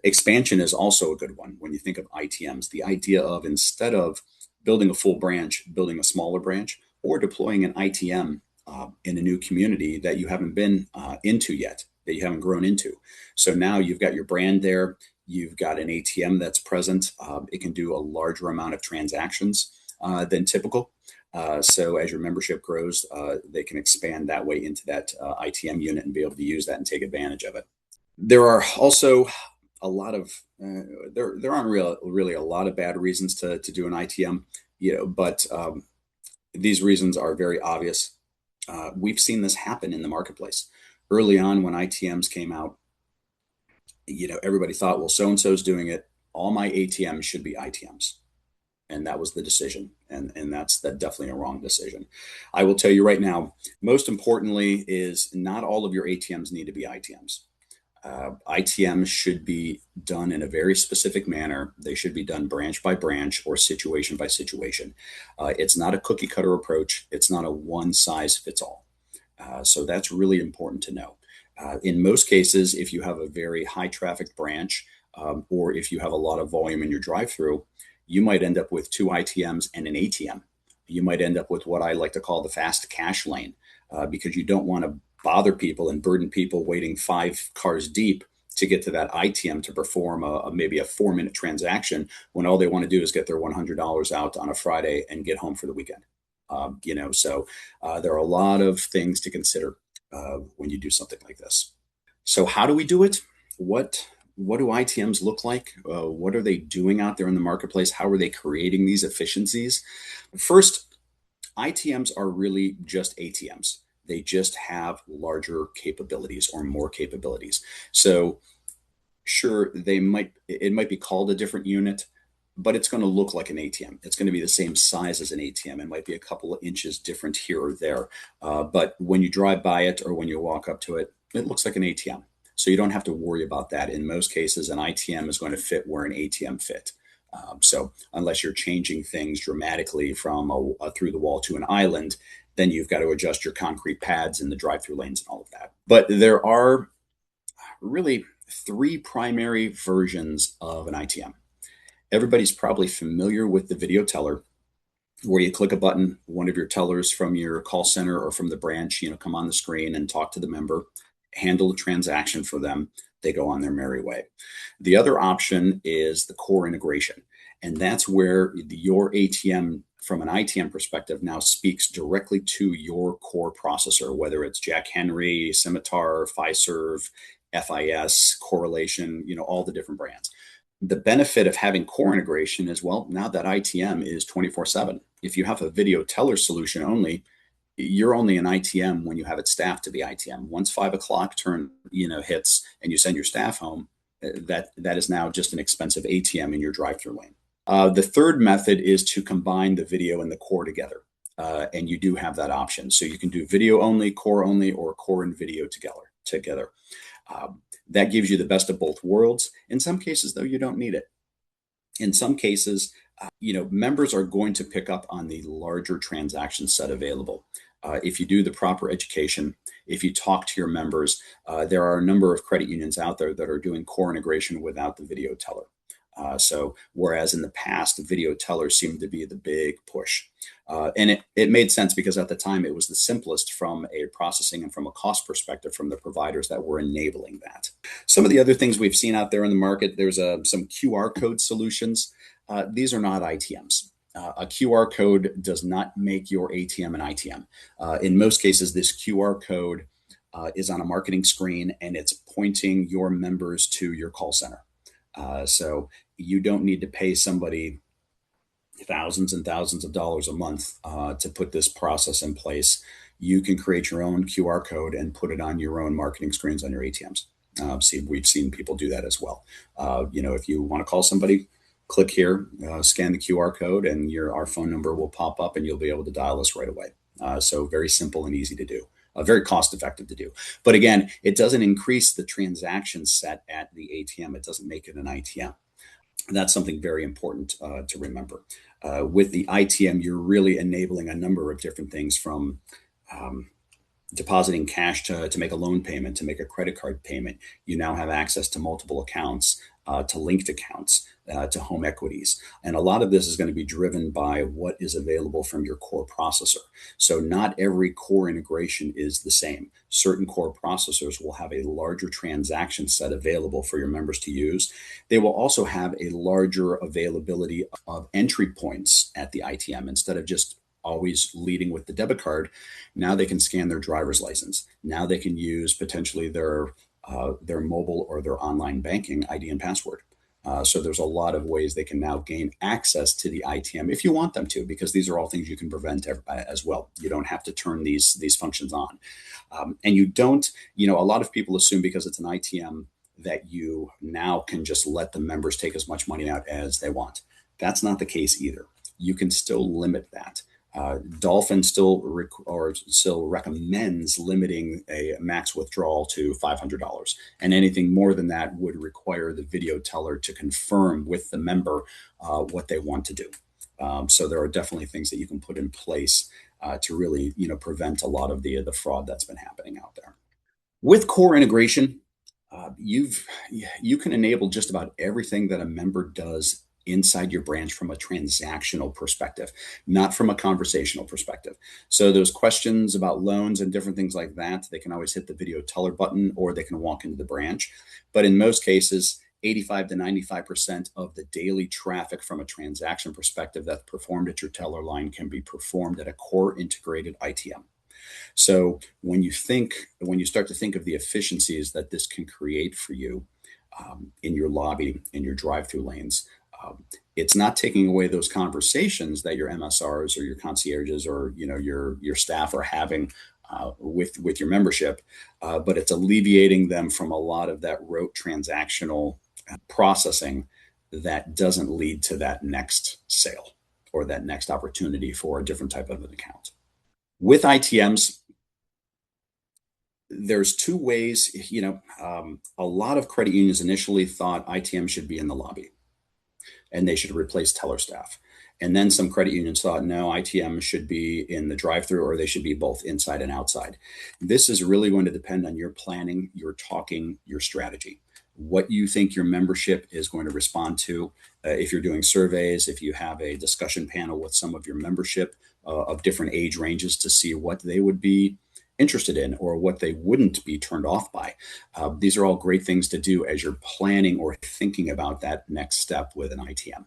Expansion is also a good one when you think of ITMs. The idea of, instead of building a full branch, building a smaller branch, or deploying an ITM in a new community that you haven't been into yet, that you haven't grown into. So now you've got your brand there. You've got an ATM that's present. It can do a larger amount of transactions than typical. So as your membership grows, they can expand that way into that ITM unit and be able to use that and take advantage of it. There are also a lot of there aren't really a lot of bad reasons to do an ITM, but these reasons are very obvious. We've seen this happen in the marketplace early on when ITMs came out. Everybody thought, well, so and so's doing it. All my ATMs should be ITMs, and that was the decision. And that's definitely a wrong decision. I will tell you right now. Most importantly, is not all of your ATMs need to be ITMs. ITMs should be done in a very specific manner. They should be done branch by branch or situation by situation. It's not a cookie cutter approach. It's not a one size fits all. So that's really important to know. In most cases, if you have a very high traffic branch, or if you have a lot of volume in your drive through, you might end up with two ITMs and an ATM. You might end up with what I like to call the fast cash lane, because you don't want to bother people and burden people waiting 5 cars deep to get to that ITM to perform maybe a 4-minute transaction when all they want to do is get their $100 out on a Friday and get home for the weekend. So there are a lot of things to consider when you do something like this. So how do we do it? What do ITMs look like? What are they doing out there in the marketplace? How are they creating these efficiencies? First, ITMs are really just ATMs. They just have larger capabilities or more capabilities. So sure, it might be called a different unit, but it's going to look like an ATM. It's going to be the same size as an ATM. It might be a couple of inches different here or there. But when you drive by it or when you walk up to it, it looks like an ATM. So you don't have to worry about that. In most cases, an ITM is going to fit where an ATM fit. So unless you're changing things dramatically from a through the wall to an island, then you've got to adjust your concrete pads and the drive-through lanes and all of that. But there are really 3 primary versions of an ITM. Everybody's probably familiar with the video teller, where you click a button, one of your tellers from your call center or from the branch, come on the screen and talk to the member, handle a transaction for them. They go on their merry way. The other option is the core integration. And that's where your ATM, from an ITM perspective, now speaks directly to your core processor, whether it's Jack Henry, Scimitar, Fiserv, FIS, Correlation, all the different brands. The benefit of having core integration is, well, now that ITM is 24/7. If you have a video teller solution only, you're only an ITM when you have it staffed to be ITM. Once 5 o'clock hits and you send your staff home, that is now just an expensive ATM in your drive-through lane. The third method is to combine the video and the core together. And you do have that option. So you can do video only, or core and video together. That gives you the best of both worlds. In some cases, though, you don't need it. In some cases, members are going to pick up on the larger transaction set available. If you do the proper education, if you talk to your members, there are a number of credit unions out there that are doing core integration without the video teller. So whereas in the past, the video teller seemed to be the big push. And it made sense because at the time it was the simplest from a processing and from a cost perspective from the providers that were enabling that. Some of the other things we've seen out there in the market, there's some QR code solutions. These are not ITMs. A QR code does not make your ATM an ITM. In most cases, this QR code is on a marketing screen and it's pointing your members to your call center. So you don't need to pay somebody thousands and thousands of dollars a month to put this process in place. You can create your own QR code and put it on your own marketing screens on your ATMs. We've seen people do that as well. If you want to call somebody, click here, scan the QR code, and our phone number will pop up, and you'll be able to dial us right away. So very simple and easy to do. Very cost effective to do. But again, it doesn't increase the transaction set at the ATM. It doesn't make it an ITM. That's something very important to remember. With the ITM, you're really enabling a number of different things from um, depositing cash to make a loan payment, to make a credit card payment. You now have access to multiple accounts, to linked accounts, to home equities. And a lot of this is going to be driven by what is available from your core processor. So not every core integration is the same. Certain core processors will have a larger transaction set available for your members to use. They will also have a larger availability of entry points at the ITM instead of just always leading with the debit card. Now they can scan their driver's license. Now they can use potentially their mobile or their online banking ID and password. So there's a lot of ways they can now gain access to the ITM if you want them to, because these are all things you can prevent as well. You don't have to turn these functions on, and you don't. A lot of people assume because it's an ITM that you now can just let the members take as much money out as they want. That's not the case either. You can still limit that. Dolphin still recommends limiting a max withdrawal to $500, and anything more than that would require the video teller to confirm with the member what they want to do. So there are definitely things that you can put in place to really prevent a lot of the fraud that's been happening out there. With core integration, you can enable just about everything that a member does inside your branch from a transactional perspective, not from a conversational perspective. So those questions about loans and different things like that, they can always hit the video teller button or they can walk into the branch. But in most cases, 85 to 95% of the daily traffic from a transaction perspective that's performed at your teller line can be performed at a core integrated ITM. So when you start to think of the efficiencies that this can create for you in your lobby, in your drive-through lanes, it's not taking away those conversations that your MSRs or your concierges or your staff are having with your membership, but it's alleviating them from a lot of that rote transactional processing that doesn't lead to that next sale or that next opportunity for a different type of an account. With ITMs, there's two ways. A lot of credit unions initially thought ITM should be in the lobby and they should replace teller staff. And then some credit unions thought, no, ITM should be in the drive-through or they should be both inside and outside. This is really going to depend on your planning, your talking, your strategy, what you think your membership is going to respond to. If you're doing surveys, if you have a discussion panel with some of your membership of different age ranges to see what they would be interested in or what they wouldn't be turned off by. These are all great things to do as you're planning or thinking about that next step with an ITM.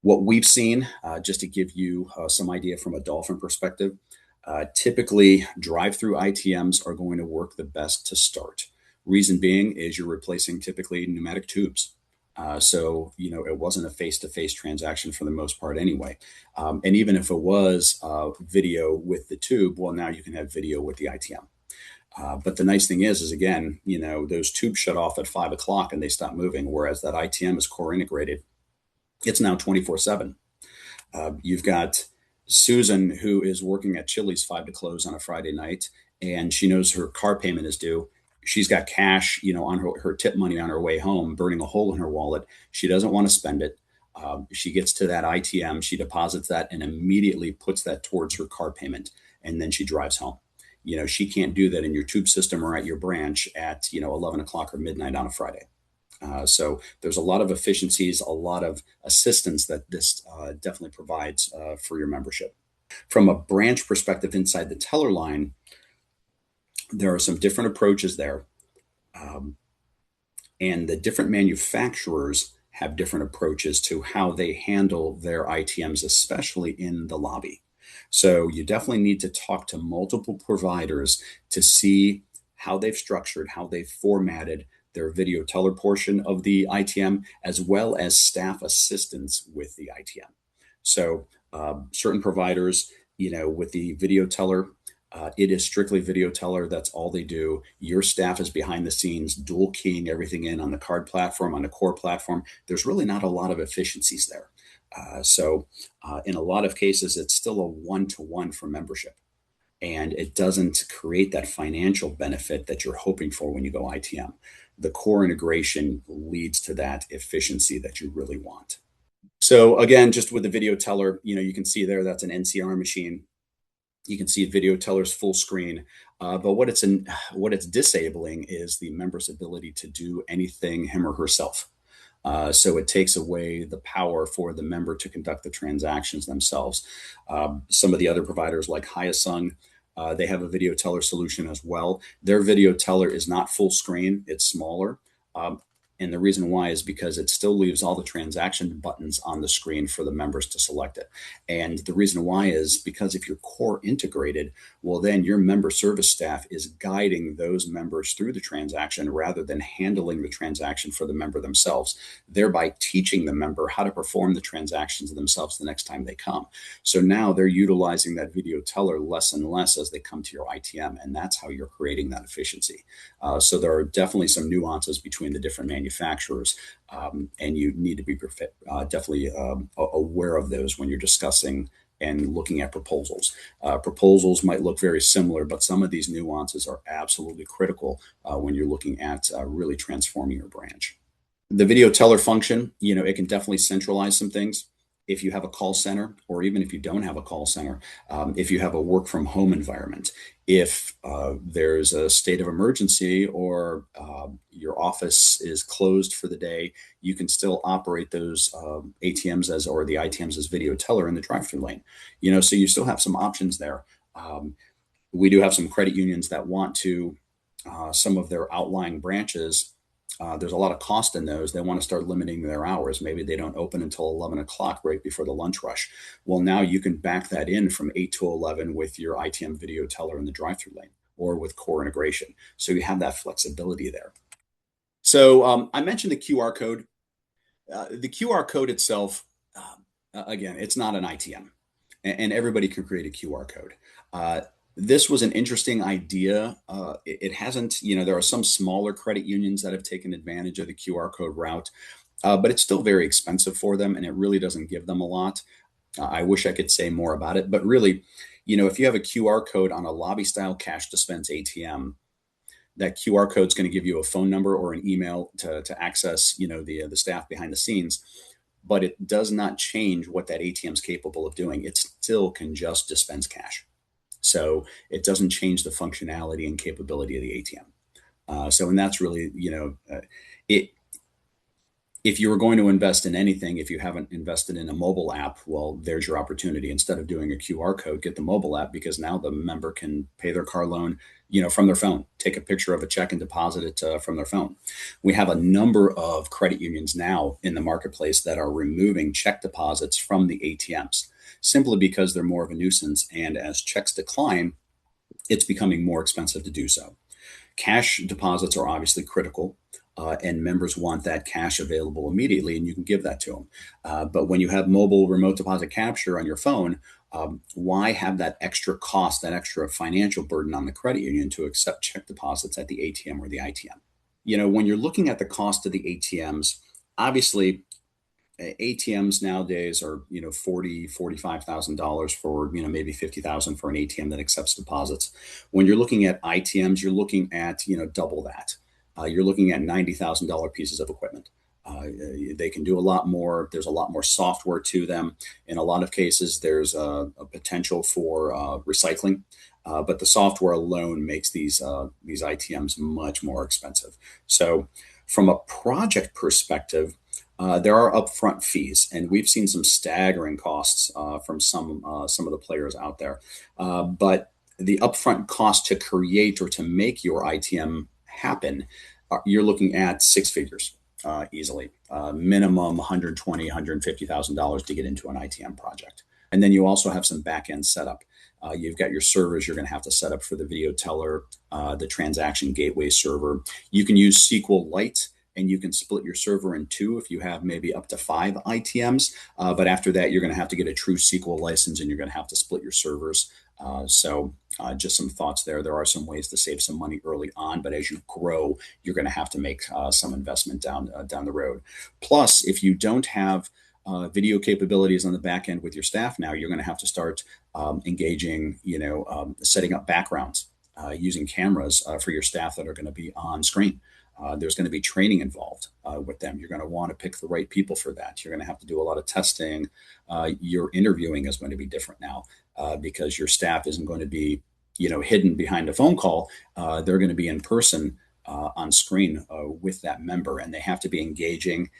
What we've seen, just to give you some idea from a Dolphin perspective, typically drive-through ITMs are going to work the best to start. Reason being is you're replacing typically pneumatic tubes. So it wasn't a face-to-face transaction for the most part anyway. And even if it was video with the tube, well, now you can have video with the ITM. But the nice thing is again, those tubes shut off at 5 o'clock and they stop moving, whereas that ITM is core integrated. It's now 24/7. You've got Susan, who is working at Chili's 5 to close on a Friday night, and she knows her car payment is due. She's got cash, on her tip money on her way home, burning a hole in her wallet. She doesn't want to spend it. She gets to that ITM, she deposits that and immediately puts that towards her car payment. And then she drives home. She can't do that in your tube system or at your branch at, 11 o'clock or midnight on a Friday. So there's a lot of efficiencies, a lot of assistance that this definitely provides for your membership. From a branch perspective inside the teller line, there are some different approaches there. And the different manufacturers have different approaches to how they handle their ITMs, especially in the lobby. So you definitely need to talk to multiple providers to see how they've structured, how they've formatted their video teller portion of the ITM, as well as staff assistance with the ITM. So certain providers, with the video teller, it is strictly video teller. That's all they do. Your staff is behind the scenes, dual keying everything in on the card platform, on the core platform. There's really not a lot of efficiencies there. In a lot of cases, it's still a one-to-one for membership, and it doesn't create that financial benefit that you're hoping for when you go ITM. The core integration leads to that efficiency that you really want. So again, just with the video teller, you can see there that's an NCR machine. You can see video tellers full screen, but what it's disabling is the member's ability to do anything him or herself. So it takes away the power for the member to conduct the transactions themselves. Some of the other providers like Hyosung, they have a video teller solution as well. Their video teller is not full screen, it's smaller. Um, and the reason why is because it still leaves all the transaction buttons on the screen for the members to select it. And the reason why is because if you're core integrated, well, then your member service staff is guiding those members through the transaction rather than handling the transaction for the member themselves, thereby teaching the member how to perform the transactions themselves the next time they come. So now they're utilizing that video teller less and less as they come to your ITM, and that's how you're creating that efficiency. So there are definitely some nuances between the different manufacturers, and you need to be definitely aware of those when you're discussing and looking at proposals. Proposals might look very similar, but some of these nuances are absolutely critical when you're looking at really transforming your branch. The video teller function, it can definitely centralize some things. If you have a call center, or even if you don't have a call center, if you have a work from home environment, if there's a state of emergency, or your office is closed for the day, you can still operate those ATMs or the ITMs as video teller in the drive-through lane. So you still have some options there. We do have some credit unions that want to, some of their outlying branches, there's a lot of cost in those. They want to start limiting their hours. Maybe they don't open until 11 o'clock right before the lunch rush. Well, now you can back that in from 8 to 11 with your ITM video teller in the drive-through lane, or with core integration. So you have that flexibility there. So I mentioned the QR code. The QR code itself, again, it's not an ITM, and everybody can create a QR code. This was an interesting idea. It hasn't, there are some smaller credit unions that have taken advantage of the QR code route, but it's still very expensive for them, and it really doesn't give them a lot. I wish I could say more about it, but really, if you have a QR code on a lobby style cash dispense ATM, that QR code is going to give you a phone number or an email to access, the staff behind the scenes, but it does not change what that ATM is capable of doing. It still can just dispense cash. So it doesn't change the functionality and capability of the ATM. And that's really, it. If you were going to invest in anything, if you haven't invested in a mobile app, well, there's your opportunity. Instead of doing a QR code, get the mobile app, because now the member can pay their car loan, from their phone, take a picture of a check and deposit it from their phone. We have a number of credit unions now in the marketplace that are removing check deposits from the ATMs, simply because they're more of a nuisance. And as checks decline, it's becoming more expensive to do so. Cash deposits are obviously critical, and members want that cash available immediately, and you can give that to them. But when you have mobile remote deposit capture on your phone, why have that extra cost, that extra financial burden on the credit union to accept check deposits at the ATM or the ITM? When you're looking at the cost of the ATMs, obviously ATMs nowadays are, $45,000 for, maybe 50,000 for an ATM that accepts deposits. When you're looking at ITMs, you're looking at, double that. You're looking at $90,000 pieces of equipment. They can do a lot more. There's a lot more software to them. In a lot of cases, there's a potential for recycling, but the software alone makes these ITMs much more expensive. So, from a project perspective, there are upfront fees, and we've seen some staggering costs from some of the players out there. But the upfront cost to create or to make your ITM happen, you're looking at six figures. easily. Minimum 120, $150,000 to get into an ITM project. And then you also have some back end setup. You've got your servers you're going to have to set up for the video teller, the transaction gateway server. You can use SQLite, and you can split your server in two if you have maybe up to 5 ITMs. But after that, you're going to have to get a true SQL license, and you're going to have to split your servers. Just some thoughts there. There are some ways to save some money early on, but as you grow, you're going to have to make some investment down the road. Plus, if you don't have video capabilities on the back end with your staff now, you're going to have to start engaging, setting up backgrounds, using cameras for your staff that are going to be on screen. There's going to be training involved with them. You're going to want to pick the right people for that. You're going to have to do a lot of testing. Your interviewing is going to be different now because your staff isn't going to be, hidden behind a phone call. They're going to be in person on screen with that member, and they have to be engaging.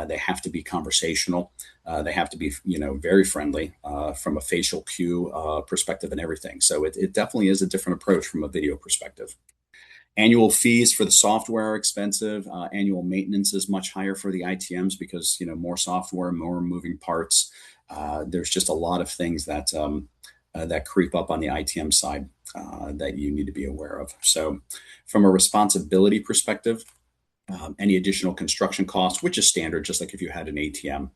They have to be conversational. They have to be, very friendly from a facial cue perspective and everything. So it definitely is a different approach from a video perspective. Annual fees for the software are expensive. Annual maintenance is much higher for the ITMs because more software, more moving parts. There's just a lot of things that creep up on the ITM side that you need to be aware of. So, from a responsibility perspective, any additional construction costs, which is standard, just like if you had an ATM.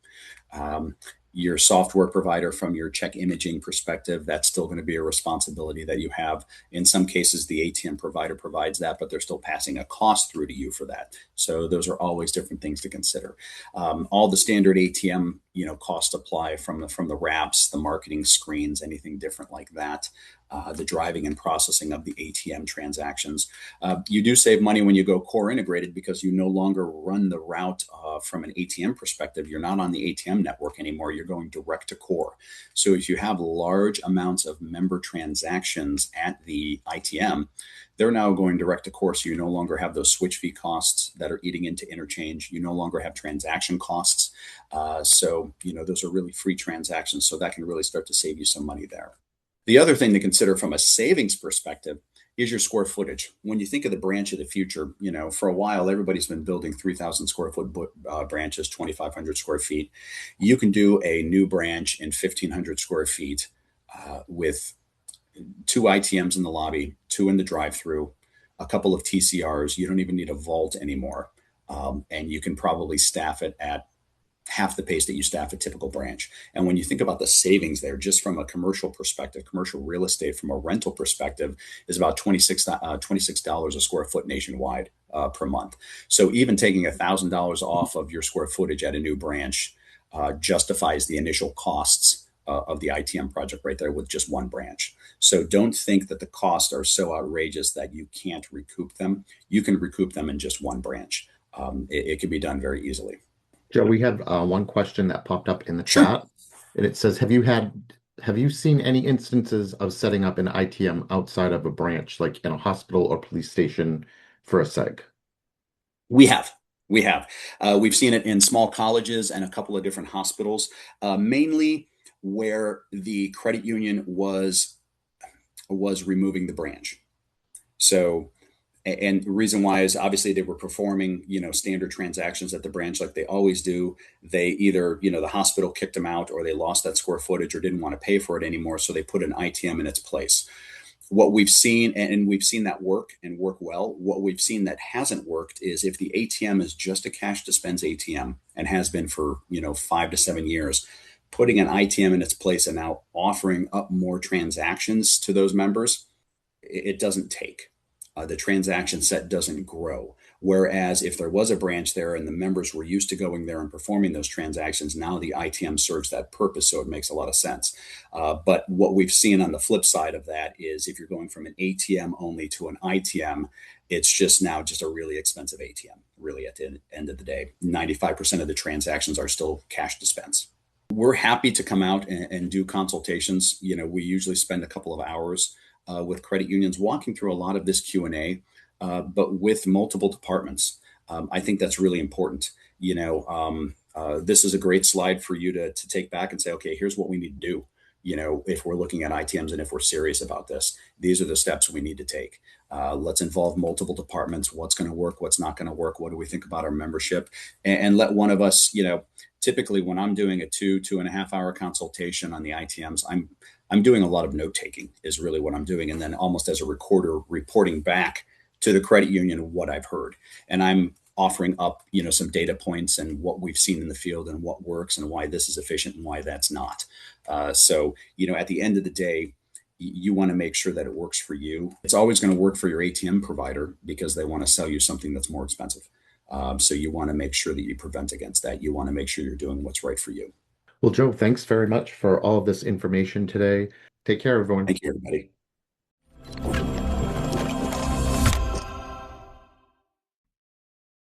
Your software provider from your check imaging perspective, that's still going to be a responsibility that you have. In some cases, the ATM provider provides that, but they're still passing a cost through to you for that. So those are always different things to consider. All the standard ATM, costs apply from the wraps, the marketing screens, anything different like that. The driving and processing of the ATM transactions. You do save money when you go core integrated because you no longer run the route from an ATM perspective. You're not on the ATM network anymore. You're going direct to core. So if you have large amounts of member transactions at the ITM, they're now going direct to core. So you no longer have those switch fee costs that are eating into interchange. You no longer have transaction costs. Those are really free transactions. So that can really start to save you some money there. The other thing to consider from a savings perspective is your square footage. When you think of the branch of the future, for a while, everybody's been building 3,000 square foot branches, 2,500 square feet. You can do a new branch in 1,500 square feet with 2 ITMs in the lobby, 2 in the drive-through, a couple of TCRs. You don't even need a vault anymore. And you can probably staff it at half the pace that you staff a typical branch. And when you think about the savings there, just from a commercial perspective, commercial real estate from a rental perspective is about $26 a square foot nationwide per month. So even taking $1,000 off of your square footage at a new branch justifies the initial costs of the ITM project right there with just one branch. So don't think that the costs are so outrageous that you can't recoup them. You can recoup them in just one branch. It can be done very easily. Joe, we have one question that popped up in the Sure. chat, and it says, have you seen any instances of setting up an ITM outside of a branch, like in a hospital or police station for a seg? We have. We have. We've seen it in small colleges and a couple of different hospitals, mainly where the credit union was removing the branch. So, and the reason why is obviously they were performing, standard transactions at the branch like they always do. They either, the hospital kicked them out or they lost that square footage or didn't want to pay for it anymore. So they put an ITM in its place. What we've seen, and we've seen that work and work well, what we've seen that hasn't worked is if the ATM is just a cash dispense ATM and has been for, 5 to 7 years, putting an ITM in its place and now offering up more transactions to those members, it doesn't take. The transaction set doesn't grow. Whereas if there was a branch there and the members were used to going there and performing those transactions, now the ITM serves that purpose. So it makes a lot of sense. But what we've seen on the flip side of that is if you're going from an ATM only to an ITM, it's just now just a really expensive ATM. Really, at the end of the day, 95% of the transactions are still cash dispense. We're happy to come out and do consultations. We usually spend a couple of hours with credit unions, walking through a lot of this Q&A, but with multiple departments. I think that's really important. This is a great slide for you to take back and say, okay, here's what we need to do. if we're looking at ITMs and if we're serious about this, these are the steps we need to take. Let's involve multiple departments. What's going to work? What's not going to work? What do we think about our membership? And let one of us, typically when I'm doing a 2.5 hour consultation on the ITMs, I'm doing a lot of note taking is really what I'm doing. And then almost as a recorder reporting back to the credit union what I've heard. And I'm offering up, some data points and what we've seen in the field and what works and why this is efficient and why that's not. So, at the end of the day, you want to make sure that it works for you. It's always going to work for your ATM provider because they want to sell you something that's more expensive. So you want to make sure that you prevent against that. You want to make sure you're doing what's right for you. Well, Joe, thanks very much for all of this information today. Take care, everyone. Thank you, everybody.